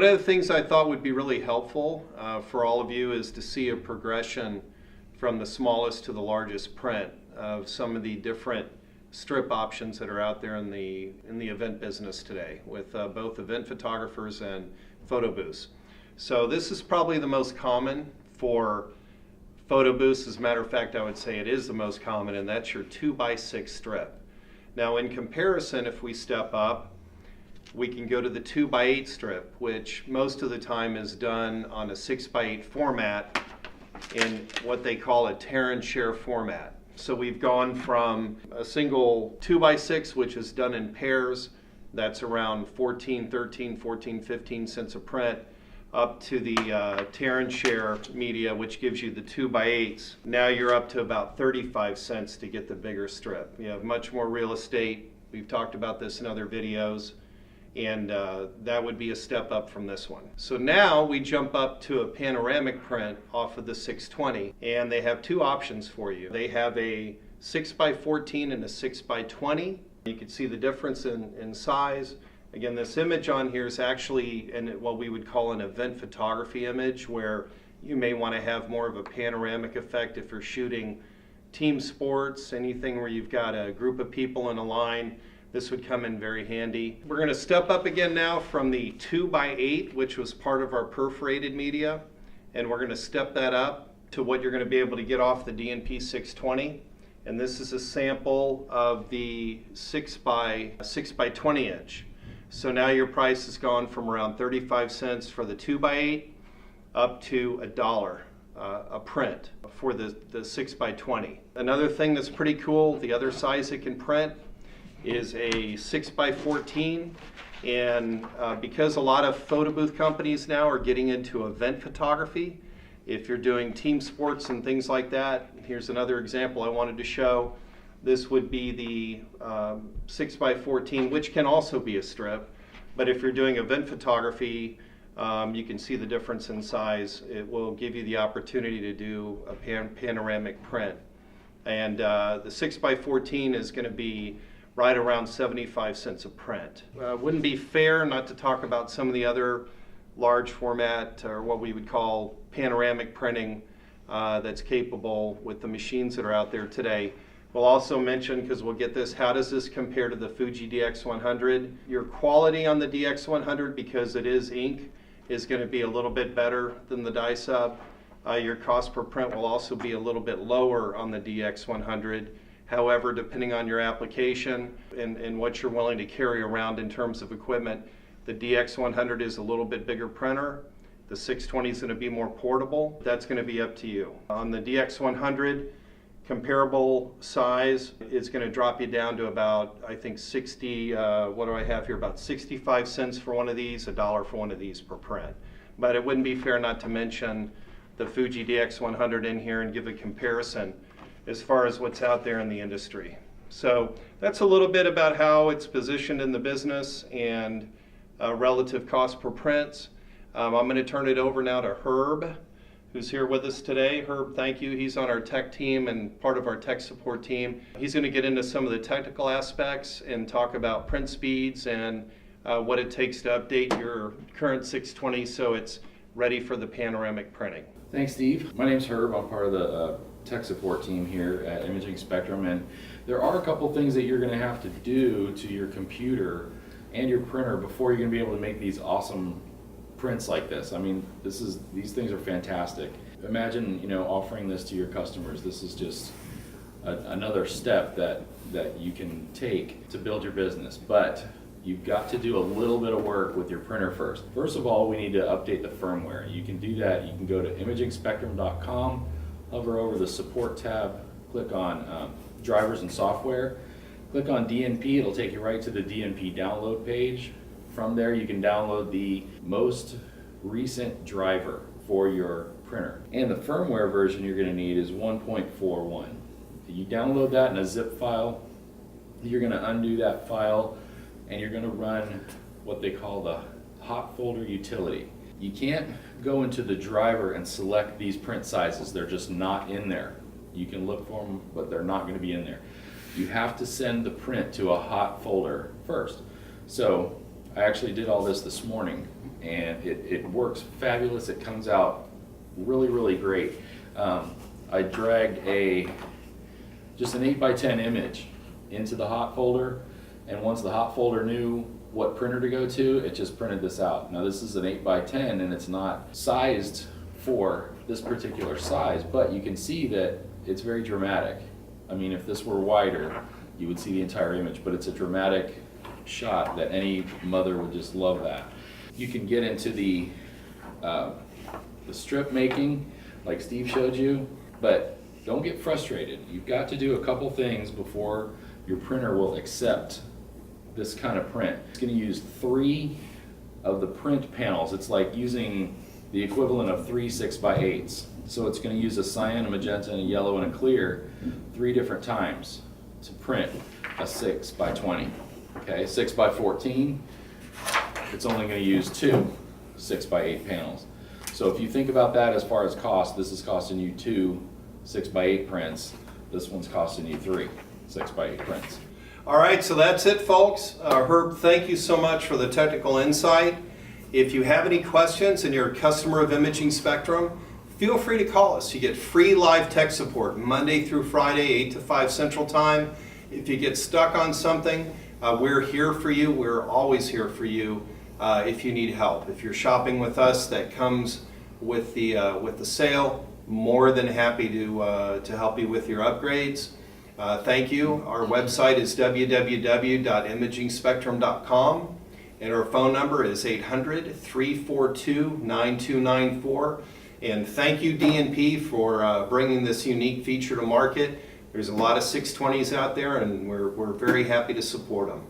of the things I thought would be really helpful for all of you is to see a progression from the smallest to the largest print of some of the different strip options that are out there in the event business today with both event photographers and photo booths. So this is probably the most common for photo booths. As a matter of fact, I would say it is the most common, and that's your 2x6 strip. Now in comparison, if we step up, we can go to the 2x8 strip, which most of the time is done on a 6x8 format in what they call a tear and share format. So we've gone from a single 2x6, which is done in pairs, that's around 14, 13, 14, 15 cents a print, up to the tear and share media, which gives you the 2x8s. Now you're up to about 35 cents to get the bigger strip. You have much more real estate. We've talked about this in other videos, and that would be a step up from this one. So now we jump up to a panoramic print off of the 620, and they have two options for you. They have a 6x14 and a 6x20. You can see the difference in size. Again, this image on here is actually what we would call an event photography image, where you may want to have more of a panoramic effect if you're shooting team sports, anything where you've got a group of people in a line. This would come in very handy. We're going to step up again now from the 2x8, which was part of our perforated media, and we're going to step that up to what you're going to be able to get off the DNP 620. And this is a sample of the 6x20 inch. So now your price has gone from around 35 cents for the 2x8 up to $1 a print for the 6x20. Another thing that's pretty cool, the other size it can print is a 6x14, and because a lot of photo booth companies now are getting into event photography, if you're doing team sports and things like that, here's another example I wanted to show. This would be the 6x14, which can also be a strip, but if you're doing event photography, you can see the difference in size. It will give you the opportunity to do a panoramic print. And the 6x14 is going to be right around 75 cents a print. Wouldn't be fair not to talk about some of the other large format, or what we would call panoramic printing, that's capable with the machines that are out there today. We'll also mention, because we'll get this, how does this compare to the Fuji DX100? Your quality on the DX100, because it is ink, is going to be a little bit better than the dye sub. Your cost per print will also be a little bit lower on the DX100. However, depending on your application and what you're willing to carry around in terms of equipment, the DX100 is a little bit bigger printer. The 620 is going to be more portable. That's going to be up to you. On the DX100, comparable size is going to drop you down to about, I think, 60, what do I have here, about 65 cents for one of these, $1 for one of these per print. But it wouldn't be fair not to mention the Fuji DX100 in here and give a comparison as far as what's out there in the industry. So that's a little bit about how it's positioned in the business and relative cost per prints. I'm going to turn it over now to Herb, who's here with us today. Herb, thank you. He's on our tech team and part of our tech support team. He's going to get into some of the technical aspects and talk about print speeds and what it takes to update your current 620 so it's ready for the panoramic printing. Thanks, Steve. My name's Herb. I'm part of the tech support team here at Imaging Spectrum, and there are a couple things that you're going to have to do to your computer and your printer before you're going to be able to make these awesome prints like this. I mean, these things are fantastic. Imagine, offering this to your customers. This is just another step that you can take to build your business, but you've got to do a little bit of work with your printer first. First of all, we need to update the firmware. You can do that. You can go to imagingspectrum.com, hover over the support tab, click on drivers and software, click on DNP. It'll take you right to the DNP download page. From there, you can download the most recent driver for your printer. And the firmware version you're going to need is 1.41. You download that in a zip file. You're going to undo that file, and you're going to run what they call the hot folder utility. You can't go into the driver and select these print sizes. They're just not in there. You can look for them, but they're not going to be in there. You have to send the print to a hot folder first. So I actually did all this morning, and it works fabulous. It comes out really, really great. I dragged just an 8x10 image into the hot folder, and once the hot folder knew what printer to go to, it just printed this out. Now this is an 8x10 and it's not sized for this particular size, but you can see that it's very dramatic. I mean, if this were wider, you would see the entire image, but it's a dramatic shot that any mother would just love that. You can get into the strip making like Steve showed you, but don't get frustrated. You've got to do a couple things before your printer will accept this kind of print. It's going to use 3 of the print panels. It's like using the equivalent of 3 6x8s. So it's going to use a cyan, a magenta, and a yellow, and a clear 3 different times to print a 6x20. Okay, 6x14, it's only going to use 2 6x8 panels. So if you think about that as far as cost, this is costing you 2 6x8 prints. This one's costing you 3 6x8 prints. All right, so that's it, folks. Herb, thank you so much for the technical insight. If you have any questions and you're a customer of Imaging Spectrum, feel free to call us. You get free live tech support Monday through Friday, 8 to 5 Central Time. If you get stuck on something, we're here for you. We're always here for you if you need help. If you're shopping with us, that comes with the sale. More than happy to help you with your upgrades. Thank you. Our website is www.imagingspectrum.com, and our phone number is 800-342-9294. And thank you, DNP, for bringing this unique feature to market. There's a lot of 620s out there, and we're very happy to support them.